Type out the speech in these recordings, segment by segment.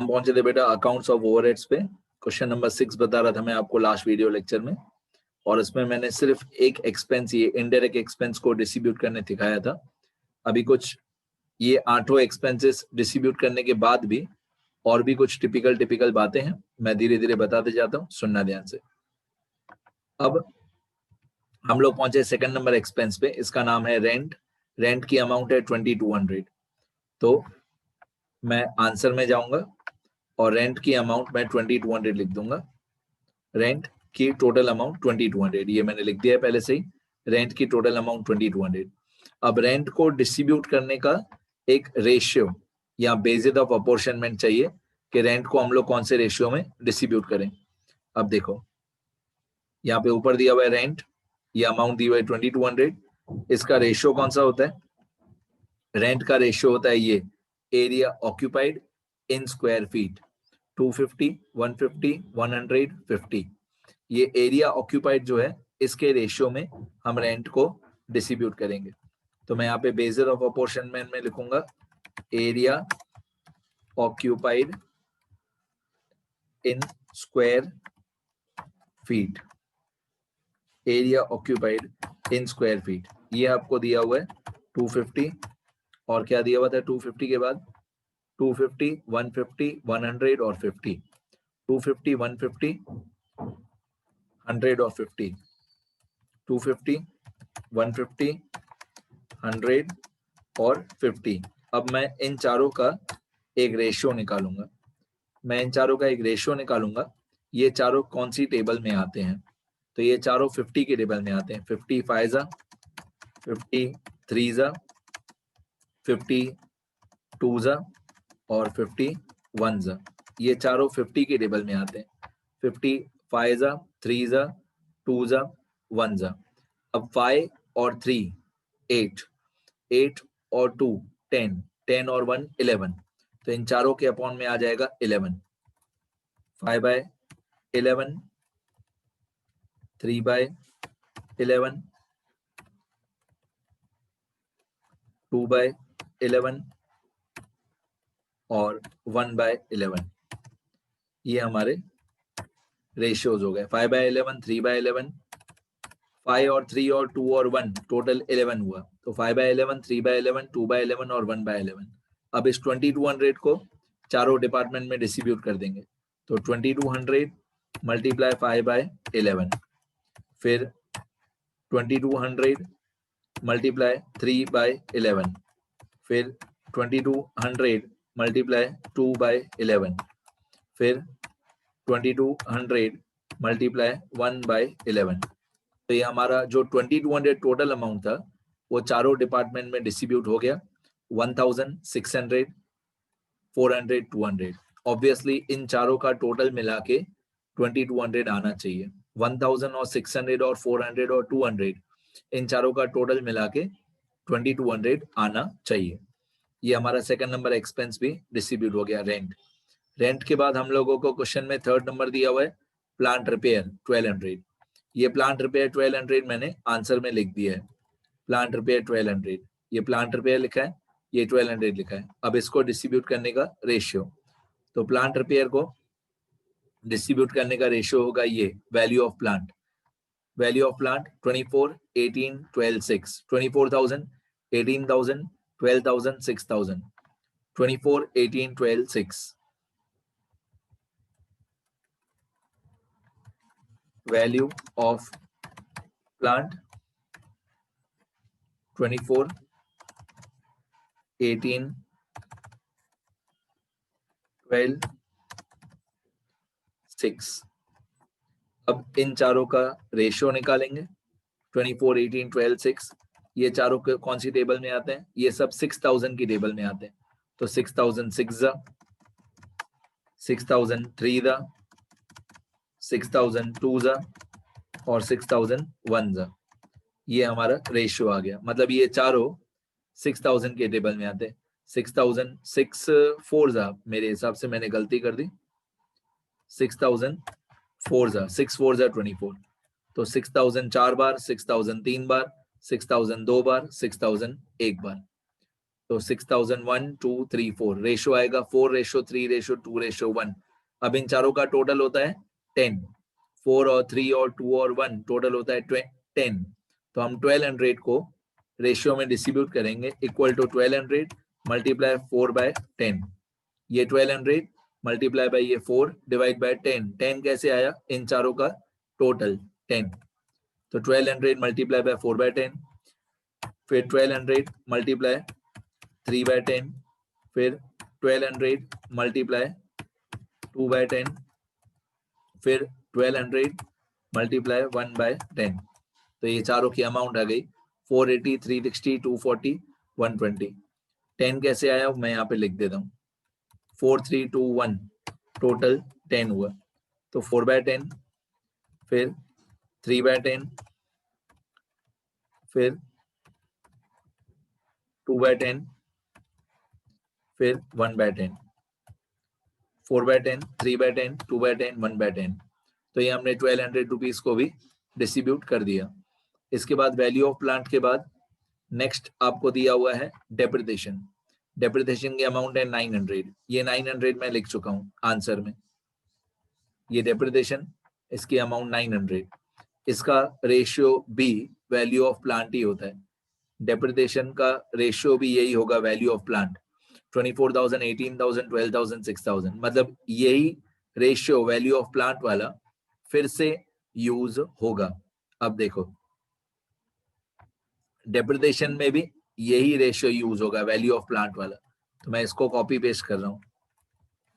हम पहुंचे थे बेटा अकाउंट्स ऑफ ओवरहेड्स पे। क्वेश्चन नंबर 6 बता रहा था मैं आपको लास्ट वीडियो लेक्चर में, और इसमें मैंने सिर्फ एक एक्सपेंस, ये इनडायरेक्ट एक्सपेंस को डिस्ट्रीब्यूट करने सिखाया था। अभी कुछ ये 8 एक्सपेंसेस डिस्ट्रीब्यूट करने के बाद भी और भी कुछ टिपिकल बातें हैं, मैं धीरे धीरे बताते जाता हूँ, सुनना ध्यान से। अब हम लोग पहुंचे सेकंड नंबर एक्सपेंस पे, इसका नाम है रेंट। रेंट की अमाउंट है 2200। तो मैं आंसर में जाऊंगा और रेंट की अमाउंट मैं 2200 लिख दूंगा। रेंट की टोटल अमाउंट 2200, ये मैंने लिख दिया है पहले से ही। रेंट की टोटल अमाउंट 2200। अब रेंट को डिस्ट्रीब्यूट करने का एक रेशियो या बेसिस ऑफ अपॉर्शनमेंट चाहिए कि रेंट को हम लोग कौन से रेशियो में डिस्ट्रीब्यूट करें। अब देखो यहाँ पे ऊपर दिया हुआ है रेंट, ये अमाउंट दी हुई है 2200। इसका रेशियो कौन सा होता है? रेंट का रेशियो होता है ये area occupied in square feet. 250, 150, 150, ये एरिया ऑक्यूपाइड जो है इसके रेशियो में हम रेंट को डिस्ट्रीब्यूट करेंगे। तो मैं यहाँ पे बेसिस ऑफ अपॉर्शनमेंट में लिखूंगा area occupied in square feet. Area occupied in square feet, ये आपको दिया हुआ है 250, और क्या दिया हुआ था 250 के बाद? 250, 150, 100 और 50। 250, 150, 100 और 50। 250, 150, 100 और 50। अब मैं इन चारों का एक रेशियो निकालूंगा। ये चारों कौन सी टेबल में आते हैं? तो ये चारों 50 के टेबल में आते हैं। 50 5 50 3 50 2 और 50 1। ये चारों 50 के टेबल में आते हैं। 50 5 3 2 1। अब 5 और 3 8, 8 और 2 10, 10 और 1 11। तो इन चारों के अपॉन में आ जाएगा 11। 5/11, 3/11, 2/11 और 1/11। ये हमारे रेशियोज हो गए। 5/11, 3/11, 5 और 3 और 2 और 1, टोटल 11 हुआ। तो 5/11, 3/11, 2/11 और 1/11। अब इस 2200 को चारों डिपार्टमेंट में डिस्ट्रीब्यूट कर देंगे। तो 2200 मल्टीप्लाई 5/11, फिर 2200 मल्टीप्लाई 3/11, फिर 2200 मल्टीप्लाई 2/11, फिर 2200 मल्टीप्लाई 1/11। तो ये हमारा जो 2200 टोटल अमाउंट था वो चारों डिपार्टमेंट में डिस्ट्रीब्यूट हो गया। 1600, 400, 200। ऑब्वियसली इन चारों का टोटल मिला के 2200 आना चाहिए। 1000 और 600 और 400 और 200, इन चारों का टोटल मिला के 2200 आना चाहिए। ये हमारा सेकंड नंबर एक्सपेंस भी डिस्ट्रीब्यूट हो गया, रेंट। रेंट के बाद हम लोगों को क्वेश्चन में थर्ड नंबर दिया हुआ है प्लांट रिपेयर 1200। ये प्लांट रिपेयर 1200 मैंने आंसर में लिख दिया है। प्लांट रिपेयर 1200, ये प्लांट रिपेयर लिखा है, ये 1200 लिखा है। अब इसको डिस्ट्रीब्यूट करने का रेशियो, तो प्लांट रिपेयर को डिस्ट्रीब्यूट करने का रेशियो होगा ये value of plant. Value of plant 24, 18, 12, 6। 24,000, 18,000, 12,000, 6,000। 24, 18, 12, 6। Value of plant 24, 18, 12, 6। अब इन चारों का रेशियो निकालेंगे। 24, 18, 12, 6, ये चारों कौन सी टेबल में आते हैं? ये सब 6000 की टेबल में आते हैं। तो 6006, 6003, 6002 और 6001। ये हमारा रेशियो आ गया। मतलब ये चारों 6000 के टेबल में आते हैं। 6006 मेरे हिसाब से मैंने गलती कर दी। 6004, 6 4 24। तो 6000 4 बार, 6000 3 बार, 6000 2 बार, 6000 1 बार। तो 6001 2 3 4 रेशो आएगा 4:3:2:1। अब इन चारों का टोटल होता है 10, 4 और 3 और 2 और 1 टोटल होता है 10। तो हम 1200 को रेशियो में डिस्ट्रीब्यूट करेंगे इक्वल टू 1200 मल्टीप्लाई 4/10। ये 1200 मल्टीप्लाई बाई ये 4 डिवाइड बाय 10। 10 कैसे आया? इन चारों का टोटल 10। तो 1200 मल्टीप्लाई बाय 4/10, फिर 1200 मल्टीप्लाई 3/10, फिर 1200 मल्टीप्लाई 2/10, फिर 1200 मल्टीप्लाई 1/10। तो ये चारों की अमाउंट आ गई 480, 360, 240, 120। 10 कैसे आया मैं यहाँ पे लिख देता हूँ, 4321 टोटल 10 हुआ। तो 4/10, फिर 3/10, फिर 2/10, फिर 1/10, 4/10, 3/10, 2/10, 1/10। तो ये हमने 1200 रुपीज को भी डिस्ट्रीब्यूट कर दिया। इसके बाद वैल्यू ऑफ प्लांट के बाद नेक्स्ट आपको दिया हुआ है डेप्रिसिएशन। डेप्रिसिएशन की अमाउंट है 900। ये 900 मैं लिख चुका हूँ आंसर में। ये डेप्रिसिएशन, इसकी अमाउंट 900। इसका रेशियो भी वैल्यू ऑफ प्लांट ही होता है। डेप्रिसिएशन का रेशियो भी यही होगा वैल्यू ऑफ प्लांट, 24,000, 18,000, 12,000, 6,000। मतलब यही रेशियो वैल्यू ऑफ प्लांट वाला फिर से यूज होगा। अब देखो डेप्रिसिएशन में भी यही रेशियो यूज होगा वैल्यू ऑफ प्लांट वाला। तो मैं इसको कॉपी पेस्ट कर रहा हूं।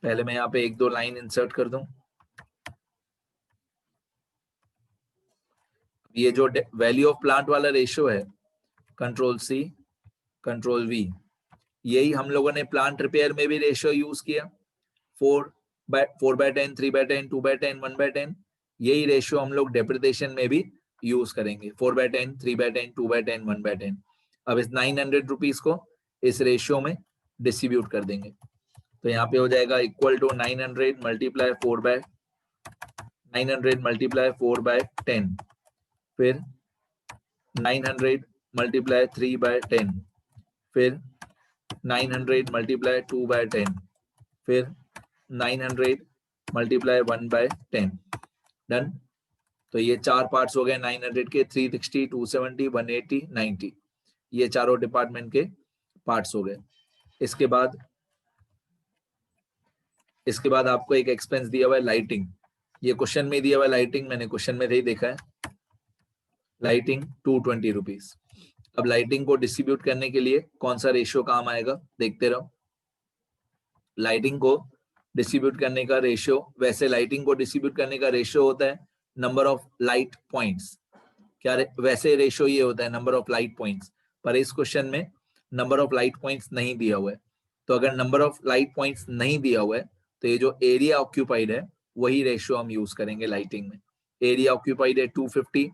पहले मैं यहाँ पे 1-2 लाइन इंसर्ट कर दूं। ये जो वैल्यू ऑफ प्लांट वाला रेशियो है, कंट्रोल C, कंट्रोल V, यही हम लोगों ने प्लांट रिपेयर में भी रेशियो यूज किया। 4/10, 3/10, 2/10, 1/10। यही रेशियो हम लोग डेप्रिसिएशन में भी यूज करेंगे, 4/10, 3/10, 2/10, 1/10। अब इस 900 रुपीज को इस रेशियो में डिस्ट्रीब्यूट कर देंगे। तो यहाँ पे हो जाएगा इक्वल टू 900 मल्टीप्लाई 4/10, फिर 900 मल्टीप्लाई 3/10, फिर 900 मल्टीप्लाई 2/10, फिर 900 मल्टीप्लाई 1/10। डन। तो ये 4 पार्ट्स हो गए 900 के, 360, 270, 180, 90। ये चारों डिपार्टमेंट के पार्ट्स हो गए। इसके बाद आपको एक एक्सपेंस दिया हुआ है लाइटिंग। ये क्वेश्चन में दिया हुआ है लाइटिंग, मैंने क्वेश्चन में ही देखा है। Lighting 220 rupees. अब लाइटिंग को डिस्ट्रीब्यूट करने के लिए कौन सा रेशियो काम आएगा, देखते रहो। लाइटिंग को डिस्ट्रीब्यूट करने का रेशियो, वैसे लाइटिंग को डिस्ट्रीब्यूट करने का रेशियो होता है नंबर ऑफ लाइट पॉइंट्स। क्या वैसे रेशियो ये होता है नंबर ऑफ लाइट पॉइंट्स, पर इस क्वेश्चन में नंबर ऑफ लाइट पॉइंट्स नहीं दिया हुआ है। तो अगर नंबर ऑफ लाइट पॉइंट्स नहीं दिया हुआ है तो ये जो एरिया ऑक्यूपाइड है वही रेशियो हम यूज करेंगे लाइटिंग में। एरिया ऑक्यूपाइड है 250,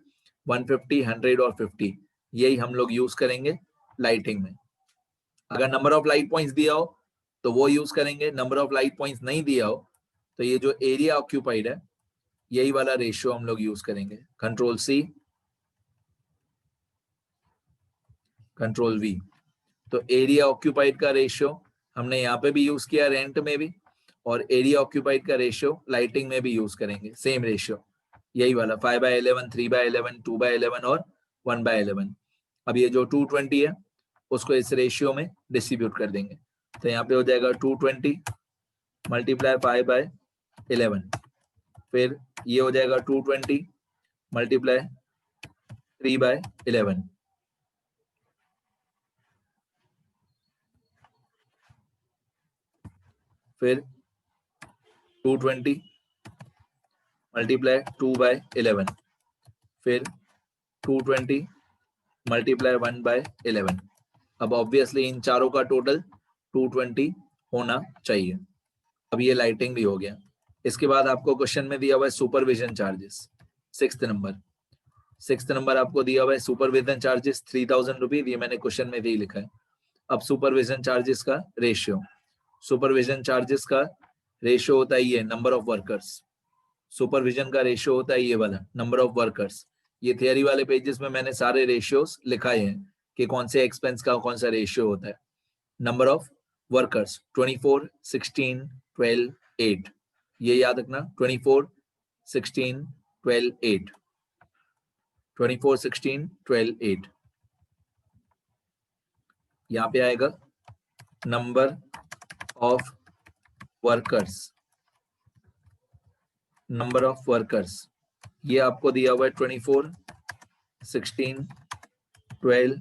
150, 100 और 50, यही हम लोग यूज करेंगे लाइटिंग में। अगर नंबर ऑफ लाइट पॉइंट्स दिया हो तो वो यूज करेंगे, नंबर ऑफ लाइट पॉइंट्स नहीं दिया हो तो ये जो एरिया ऑक्यूपाइड है यही वाला रेशियो हम लोग यूज करेंगे। Control C, control V। तो एरिया ऑक्यूपाइड का रेशियो हमने यहाँ पे भी यूज किया रेंट में भी, और एरिया ऑक्यूपाइड का रेशियो लाइटिंग में भी यूज करेंगे, सेम रेशियो यही वाला 5/11, 3/11, 2/11 और 1/11। अब ये जो 220 है उसको इस रेशियो में डिस्ट्रीब्यूट कर देंगे। तो यहाँ पे हो जाएगा 220 मल्टीप्लाई 5/11, फिर ये हो जाएगा 220 मल्टीप्लाई 3/11, फिर 220 मल्टीप्लाई 2/11, फिर 220 मल्टीप्लाई 1/11। अब ऑब्वियसली इन चारों का टोटल 220 होना चाहिए। अब ये लाइटिंग भी हो गया। इसके बाद आपको क्वेश्चन में दिया हुआ है सुपरविजन चार्जेस। 6th नंबर आपको दिया हुआ है सुपरविजन चार्जेस 3000 रुपीज, ये मैंने क्वेश्चन में भी लिखा है। अब सुपरविजन चार्जेस का रेशियो, सुपरविजन चार्जेस का रेशियो होता है ये नंबर ऑफ वर्कर्स। सुपरविजन का रेशियो होता है ये वाला नंबर ऑफ वर्कर्स। ये थियरी वाले पेजेस में मैंने सारे रेशियोस लिखाए हैं कि कौन से एक्सपेंस का कौन सा रेशियो होता है। नंबर ऑफ वर्कर्स 24, 16, 12, 8, ये याद रखना। 24, 16, 12, 8, 24, 16, 12, 8। यहां पे आएगा number of workers, number of workers ये आपको दिया हुआ है 24, 16, 12,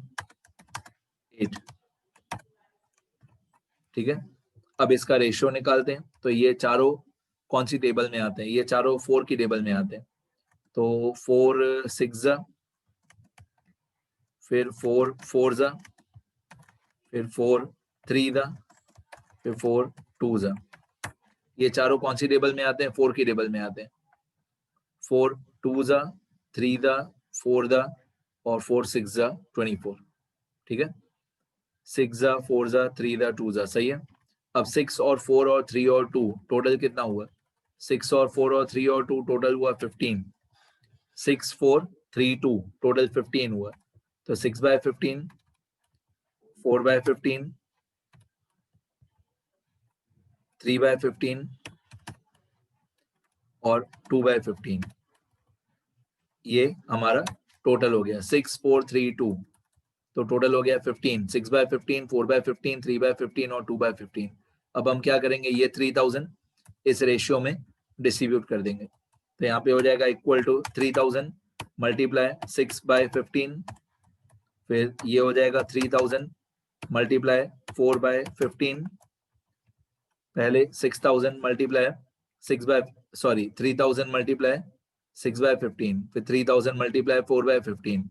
8, ठीक है। अब इसका रेशियो निकालते हैं, तो ये चारों कौन सी टेबल में आते हैं? ये चारों 4 की टेबल में आते हैं। तो 4 6 जा, फिर 4 4 जा, फिर 4 3 जा, फिर 4 2 जा। ये चारों कौन सी टेबल में आते हैं? 4 की टेबल में आते हैं। 4 2 जा, 3 जा, 4 जा और 4 6 जा 24, ठीक है। 6 जा, 4 जा, 3 जा, 2 जा, सही है। अब 6 और 4 और 3 और 2 टोटल कितना हुआ? 6 और 4 और 3 और 2 टोटल हुआ 15। 6 4 3 2 टोटल 15 हुआ। तो 6/15, 4/15, 3/15 और 2/15, ये हमारा टोटल हो गया 6 4 3 2। तो टोटल हो गया 15। 6/15, 4/15, 3/15 और 2/15। अब हम क्या करेंगे? ये 3000 इस रेशियो में डिस्ट्रीब्यूट कर देंगे। तो यहाँ पे हो जाएगा इक्वल टू 3000 मल्टीप्लाई 6/15, फिर ये हो जाएगा 3000 मल्टीप्लाई 4/15, पहले 6000 मल्टीप्लाई 3000 मल्टीप्लाई 6/15, फिर 3000 मल्टीप्लाई 4/15,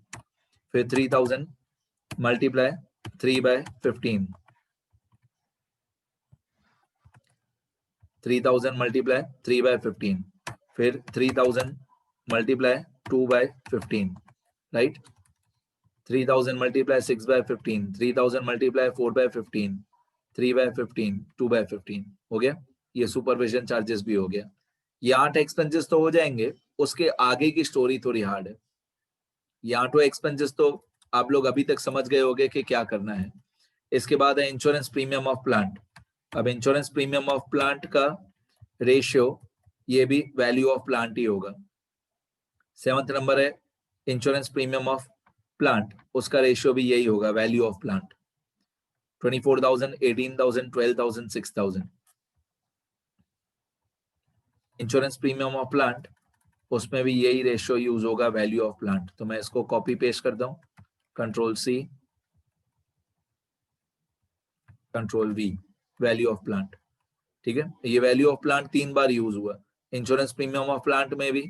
फिर 3000 मल्टीप्लाई 3/15, 3000 मल्टीप्लाई 3/15, फिर 3000 मल्टीप्लाई 2/15, राइट। 3000 मल्टीप्लाई 6/15, 3000 मल्टीप्लाई 4/15, 3/15, 2/15 हो गया। ये सुपरविजन चार्जेस भी हो गया। ये 8 एक्सपेंसेस तो हो जाएंगे। उसके आगे की स्टोरी थोड़ी हार्ड है। ये 8 एक्सपेंसेस तो आप लोग अभी तक समझ गए होंगे कि क्या करना है। इसके बाद है इंश्योरेंस प्रीमियम ऑफ प्लांट। अब इंश्योरेंस प्रीमियम ऑफ प्लांट का रेशियो ये भी वैल्यू ऑफ प्लांट ही होगा। 7th नंबर है इंश्योरेंस प्रीमियम ऑफ प्लांट, उसका रेशियो भी यही होगा, value of plant. 24,000, 18,000, 12,000, 6,000। Insurance premium of plant, उसमें भी यही रेशियो यूज होगा, वैल्यू ऑफ प्लांट। तो मैं इसको कॉपी पेस्ट करता हूं, Ctrl+C, Ctrl+V, value of plant, ठीक है। ये value of plant 3 bar use हुआ, इंश्योरेंस प्रीमियम ऑफ प्लांट में भी,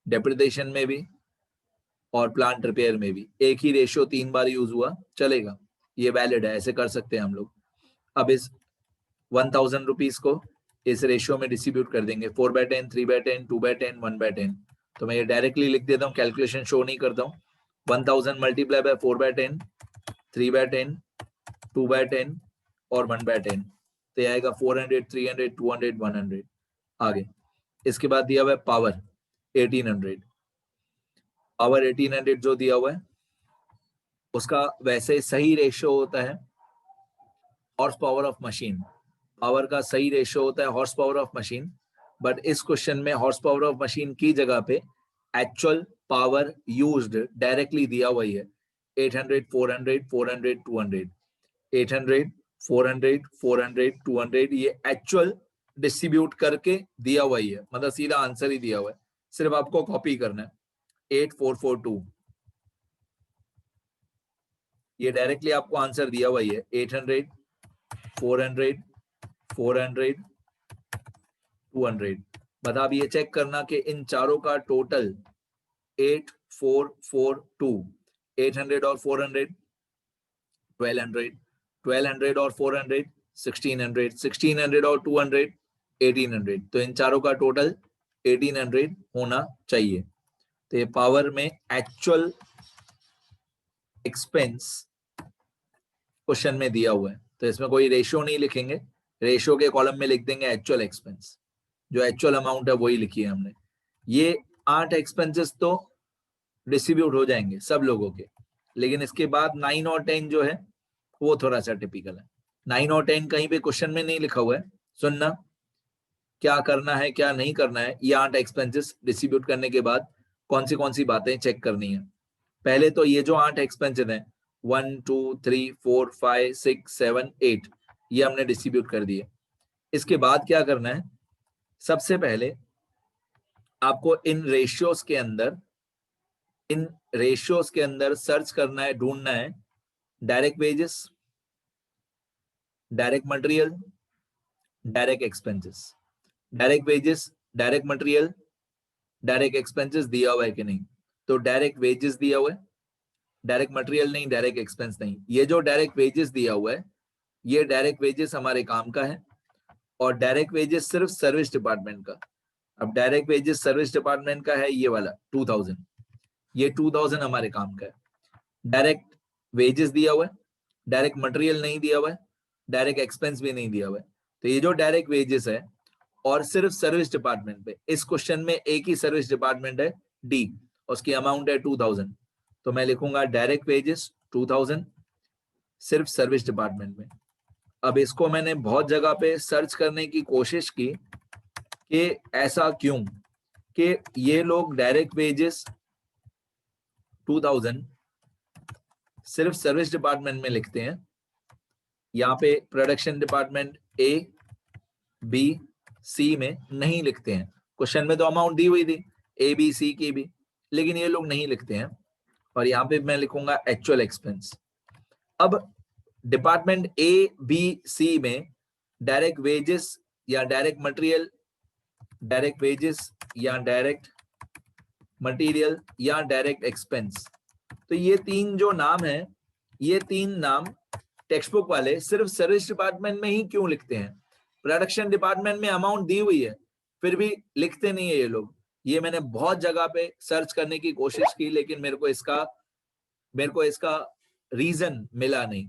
डेप्रिसिएशन में भी और प्लांट रिपेयर में भी। एक ही रेशियो 3 बार यूज हुआ, चलेगा, ये वैलिड है, ऐसे कर सकते हैं हम लोग। अब इस 1000 रुपीज को इस रेशियो में डिस्ट्रीब्यूट कर देंगे, 4/10, 3/10, 2/10, 1/10। तो मैं ये डायरेक्टली लिख देता हूँ, कैलकुलेशन शो नहीं करता हूँ। 1000 मल्टीप्लाई बाय 4/10, 3/10, 2/10 और 1/10, तो आएगा 400, 300, 200, 100। आगे इसके बाद दिया हुआ है पावर 1800। पावर 1800 जो दिया हुआ है उसका वैसे सही रेशियो होता है horse power of machine. Power का सही रेशियो होता है horse power of machine, but इस क्वेश्चन में हॉर्स पावर ऑफ मशीन की जगह पे एक्चुअल पावर यूज्ड डायरेक्टली दिया हुआ है 800, 400, 400, 200, 800, 400, 400, 200, ये एक्चुअल डिस्ट्रीब्यूट करके दिया हुआ है, मतलब सीधा आंसर ही दिया हुआ है, सिर्फ आपको कॉपी करना है। 8442, ये डायरेक्टली आपको आंसर दिया हुआ है 800, 400, 400, 200। बता अब ये चेक करना कि इन चारों का टोटल 8442, 800 और 400 1200, 1200 और 400 1600, 1600 और 200 1800। तो इन चारों का टोटल 1800 होना चाहिए। तो ये पावर में एक्चुअल एक्सपेंस क्वेश्चन में दिया हुआ है, तो इसमें कोई रेशियो नहीं लिखेंगे, रेशियो के कॉलम में लिख देंगे एक्चुअल एक्सपेंस, जो एक्चुअल अमाउंट है वही लिखी है हमने। ये 8 एक्सपेंसेस तो डिस्ट्रीब्यूट हो जाएंगे सब लोगों के, लेकिन इसके बाद 9 और 10 जो है वो थोड़ा सा टिपिकल है। 9 और 10 कहीं पे क्वेश्चन में नहीं लिखा हुआ है, सुनना क्या करना है क्या नहीं करना है। ये 8 एक्सपेंसेस डिस्ट्रीब्यूट करने के बाद कौन सी बातें चेक करनी है। पहले तो ये जो 8 एक्सपेंसेस हैं 1 2 3 4 5 6 7 8 ये हमने डिस्ट्रीब्यूट कर दिए। इसके बाद क्या करना है, सबसे पहले आपको इन रेशियोज के अंदर सर्च करना है, ढूंढना है direct wages, direct material, direct expenses. Direct wages, direct material, direct expenses दिया हुआ है कि नहीं। तो डायरेक्ट वेजेस दिया हुआ है, डायरेक्ट मटेरियल नहीं, डायरेक्ट एक्सपेंस नहीं। ये जो डायरेक्ट वेजेस दिया हुआ है ये डायरेक्ट वेजेस हमारे काम का है, और डायरेक्ट वेजेस सिर्फ सर्विस डिपार्टमेंट का। अब डायरेक्ट वेजेस सर्विस डिपार्टमेंट का है ये वाला 2000, ये 2000 हमारे काम का है। डायरेक्ट वेजेस दिया हुआ है, डायरेक्ट मटेरियल नहीं दिया हुआ है, डायरेक्ट एक्सपेंस भी नहीं दिया हुआ है। तो ये जो डायरेक्ट वेजेस है और सिर्फ सर्विस डिपार्टमेंट पे, इस क्वेश्चन में एक ही सर्विस डिपार्टमेंट है डी, उसकी अमाउंट है 2000। तो मैं लिखूंगा डायरेक्ट वेजेस 2000 सिर्फ सर्विस डिपार्टमेंट में। अब इसको मैंने बहुत जगह पे सर्च करने की कोशिश की कि ऐसा क्यों कि ये लोग डायरेक्ट वेजेस 2000 सिर्फ सर्विस डिपार्टमेंट में लिखते हैं, यहाँ पे production department A B C में नहीं लिखते हैं। क्वेश्चन में तो अमाउंट दी हुई थी ए बी सी की भी, लेकिन ये लोग नहीं लिखते हैं। और यहाँ पे मैं लिखूंगा एक्चुअल एक्सपेंस। अब डिपार्टमेंट ए बी सी में डायरेक्ट वेजेस या डायरेक्ट मटेरियल, डायरेक्ट वेजेस या डायरेक्ट मटेरियल या डायरेक्ट एक्सपेंस, तो ये तीन जो नाम है, ये तीन नाम टेक्स्ट बुक वाले सिर्फ सर्विस डिपार्टमेंट में ही क्यों लिखते हैं। प्रोडक्शन डिपार्टमेंट में अमाउंट दी हुई है फिर भी लिखते नहीं है ये लोग। ये मैंने बहुत जगह पे सर्च करने की कोशिश की, लेकिन मेरे को इसका रीजन मिला नहीं।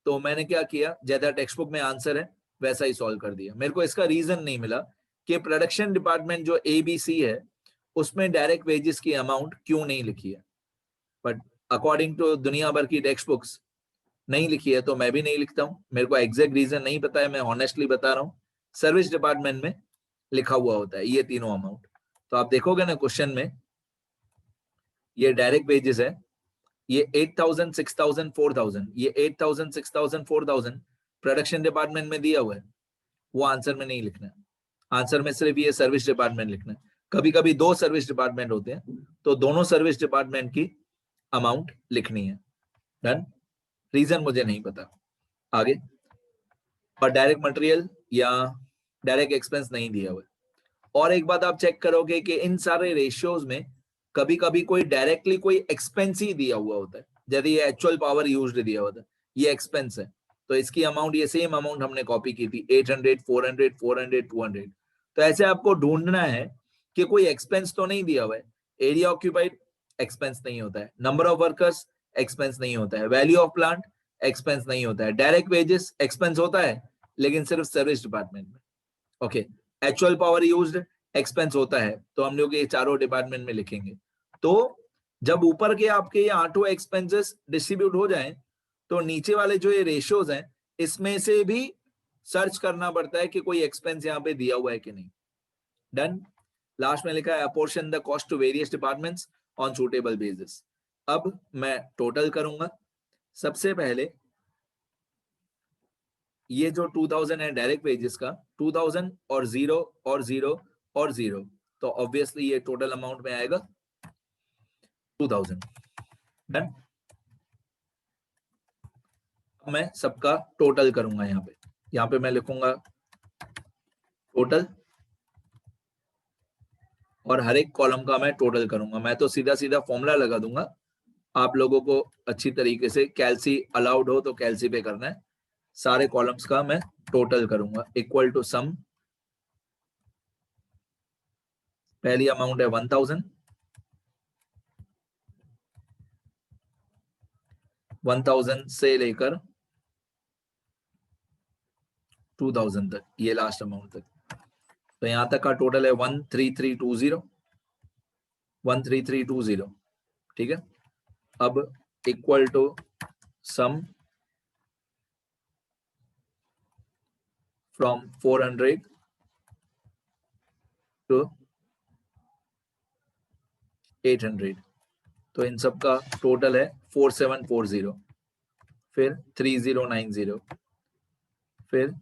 तो मैंने क्या किया, जैसा टेक्स्ट बुक में आंसर है वैसा ही सॉल्व कर दिया। मेरे को इसका रीजन नहीं मिला कि प्रोडक्शन डिपार्टमेंट जो ABC है उसमें डायरेक्ट वेजेस की अमाउंट क्यों नहीं लिखी है। बट अकॉर्डिंग टू दुनिया भर की टेक्स्ट बुक्स नहीं लिखी है, तो मैं भी नहीं लिखता हूं। मेरे को एग्जैक्ट रीजन नहीं पता है, मैं ऑनेस्टली बता रहा हूँ। सर्विस डिपार्टमेंट में लिखा हुआ होता है ये तीनों अमाउंट। तो आप देखोगे ना क्वेश्चन में, ये डायरेक्ट वेजेस है, ये 8000 6000 4000, ये 8000 6000 4000 प्रोडक्शन डिपार्टमेंट में दिया हुआ है, वो आंसर में नहीं लिखना है। आंसर में सिर्फ ये सर्विस डिपार्टमेंट लिखना है। कभी कभी दो सर्विस डिपार्टमेंट होते हैं तो दोनों सर्विस डिपार्टमेंट की अमाउंट लिखनी है। डन, रीजन मुझे नहीं पता। आगे, और डायरेक्ट मटेरियल या डायरेक्ट एक्सपेंस नहीं दिया हुआ है। और एक बात आप चेक करोगे कि इन सारे रेशियोज में कभी कभी कोई डायरेक्टली कोई एक्सपेंस ही दिया हुआ होता है, जैसे ये एक्चुअल पावर यूज्ड दिया हुआ था, ये एक्सपेंस है, तो इसकी अमाउंट, ये सेम अमाउंट हमने कॉपी की थी 800 400 400 200। तो ऐसे आपको ढूंढना है कि कोई एक्सपेंस तो नहीं दिया हुआ है। एरिया ऑक्यूपाइड एक्सपेंस नहीं होता है, नंबर ऑफ वर्कर्स एक्सपेंस नहीं होता है, वैल्यू ऑफ प्लांट एक्सपेंस नहीं होता है, डायरेक्ट वेजेस एक्सपेंस होता है लेकिन सिर्फ सर्विस डिपार्टमेंट में। Okay, actual power used expense होता है, तो हम लोग ये चारों डिपार्टमेंट में लिखेंगे। तो जब ऊपर के आपके ये 8 एक्सपेंसेस डिस्ट्रीब्यूट हो जाएं, तो नीचे वाले जो ये रेशियोज हैं इसमें से भी सर्च करना पड़ता है कि कोई एक्सपेंस यहाँ पे दिया हुआ है कि नहीं। डन। लास्ट में लिखा है apportion the cost to various departments on suitable basis. अब मैं टोटल करूंगा। सबसे पहले ये जो 2000 है डायरेक्ट वेजेस का, 2000 और 0 और 0 और 0, तो ऑब्वियसली ये टोटल अमाउंट में आएगा 2000। डन। मैं सबका टोटल करूंगा यहाँ पे मैं लिखूंगा टोटल, और हर एक कॉलम का मैं टोटल करूंगा। मैं तो सीधा सीधा फॉर्मूला लगा दूंगा, आप लोगों को अच्छी तरीके से कैलसी अलाउड हो तो कैलसी पे करना है। सारे कॉलम्स का मैं टोटल करूंगा इक्वल टू सम। पहली अमाउंट है 1000, 1000 से लेकर 2000 तक, ये लास्ट अमाउंट तक। तो यहां तक का टोटल है 13320, 13320। ठीक है, अब equal to sum from 400 to 800, तो इन सब का टोटल है 4740, फिर 3090, फिर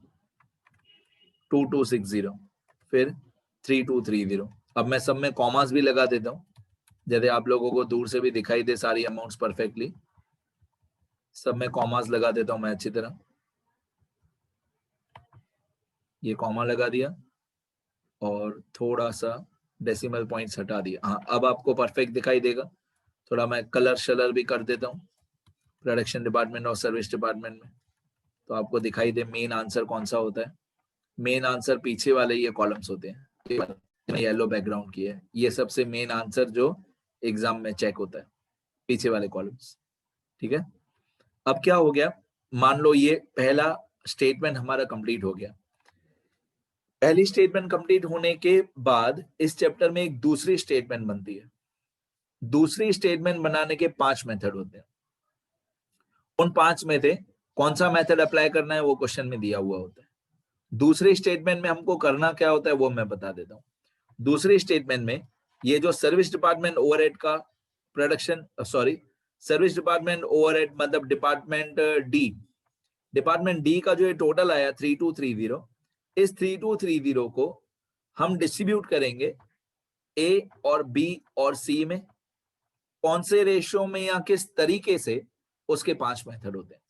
2260, फिर 3230। अब मैं सब में कॉमास भी लगा देता हूँ, जैसे आप लोगों को दूर से भी दिखाई दे सारी अमाउंट्स परफेक्टली। सब में कॉमास लगा देता हूँ मैं अच्छी तरह। ये कॉमा लगा दिया और थोड़ा सा डेसिमल पॉइंट्स हटा दिया। हाँ, अब आपको परफेक्ट दिखाई देगा। थोड़ा मैं कलर शलर भी कर देता हूँ प्रोडक्शन डिपार्टमेंट और सर्विस डिपार्टमेंट में, तो आपको दिखाई दे मेन आंसर कौन सा होता है। मेन आंसर पीछे वाले ये कॉलम्स होते हैं, येलो बैकग्राउंड की है, ये सबसे मेन आंसर जो एग्जाम में चेक होता है, पीछे वाले कॉलम्स। ठीक है, अब क्या हो गया, मान लो ये पहला स्टेटमेंट हमारा कंप्लीट हो गया। पहली स्टेटमेंट कंप्लीट होने के बाद इस चैप्टर में एक दूसरी स्टेटमेंट बनती है। दूसरी स्टेटमेंट बनाने के 5 मेथड होते हैं। उन 5 में से कौन सा मेथड अप्लाई करना है वो क्वेश्चन में दिया हुआ होता है। दूसरी स्टेटमेंट में हमको करना क्या होता है वो मैं बता देता हूँ। दूसरी स्टेटमेंट में ये जो सर्विस डिपार्टमेंट ओवरहेड का production, sorry service department overhead मतलब डिपार्टमेंट डी का जो ये टोटल आया 3230, इस 3230 को हम डिस्ट्रीब्यूट करेंगे ए और बी और सी में। कौन से रेशियो में या किस तरीके से, उसके 5 मेथड होते हैं।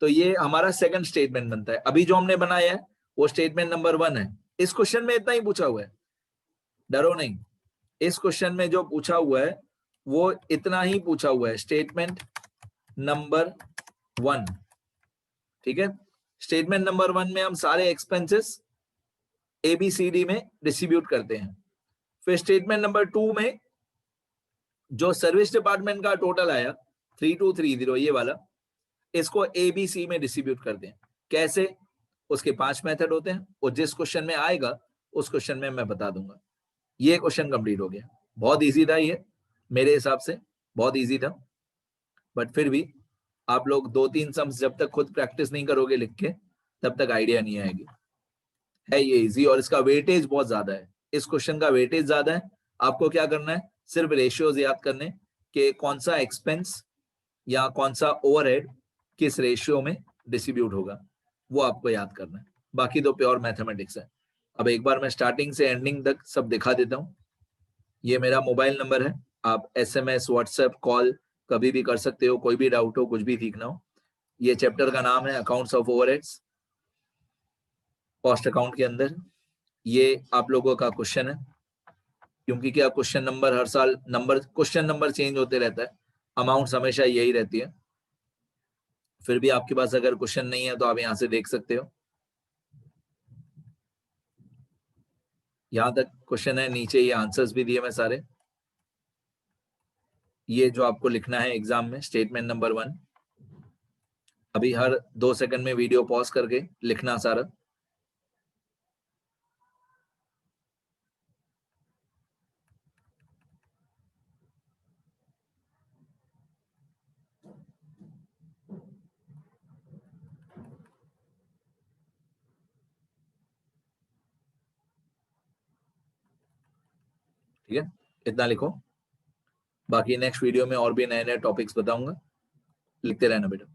तो ये हमारा सेकंड स्टेटमेंट बनता है। अभी जो हमने बनाया है वो स्टेटमेंट नंबर 1 है। इस क्वेश्चन में इतना ही पूछा हुआ है, डरो नहीं। इस क्वेश्चन में जो पूछा हुआ है वो इतना ही पूछा हुआ है, स्टेटमेंट नंबर 1। ठीक है, स्टेटमेंट नंबर 1 में हम सारे एक्सपेंसेस ABCD में डिस्ट्रीब्यूट करते हैं। फिर स्टेटमेंट नंबर 2 में जो सर्विस डिपार्टमेंट का टोटल आया 3230 ये वाला, इसको ABC में डिस्ट्रीब्यूट करते हैं। कैसे, उसके 5 मेथड होते हैं, और जिस क्वेश्चन में आएगा उस क्वेश्चन में मैं बता दूंगा। ये क्वेश्चन कंप्लीट हो गया। बहुत इजी था ये, मेरे हिसाब से बहुत इजी था, बट फिर भी आप लोग 2-3 सम्स जब तक खुद प्रैक्टिस नहीं करोगे लिख के तब तक आइडिया नहीं आएगी। है ये इजी, और इसका वेटेज बहुत ज्यादा है। इस क्वेश्चन का वेटेज ज्यादा है। आपको क्या करना है, सिर्फ रेशियोज याद करने कि कौन सा एक्सपेंस या कौन सा ओवरहेड किस रेशियो में डिस्ट्रीब्यूट होगा, वो आपको याद करना है। बाकी तो प्योर मैथमेटिक्स है। अब एक बार मैं स्टार्टिंग से एंडिंग तक सब दिखा देता हूँ। ये मेरा मोबाइल नंबर है, आप SMS व्हाट्सएप कॉल कभी भी कर सकते हो, कोई भी डाउट हो, कुछ भी सीखना हो। ये चैप्टर का नाम है accounts of overheads, cost account के अंदर। ये आप लोगों का क्वेश्चन है, क्योंकि क्या क्वेश्चन नंबर हर साल क्वेश्चन नंबर चेंज होते रहता है, अमाउंट्स हमेशा यही रहती है। फिर भी आपके पास अगर क्वेश्चन नहीं है तो आप यहां से देख सकते हो। यहां तक क्वेश्चन है, नीचे ये आंसर्स भी दिए मैं सारे। ये जो आपको लिखना है एग्जाम में स्टेटमेंट नंबर 1, अभी हर 2 सेकंड में वीडियो पॉज करके लिखना सारा। ठीक है, इतना लिखो। बाकी नेक्स्ट वीडियो में और भी नए नए टॉपिक्स बताऊंगा, लिखते रहना बेटा।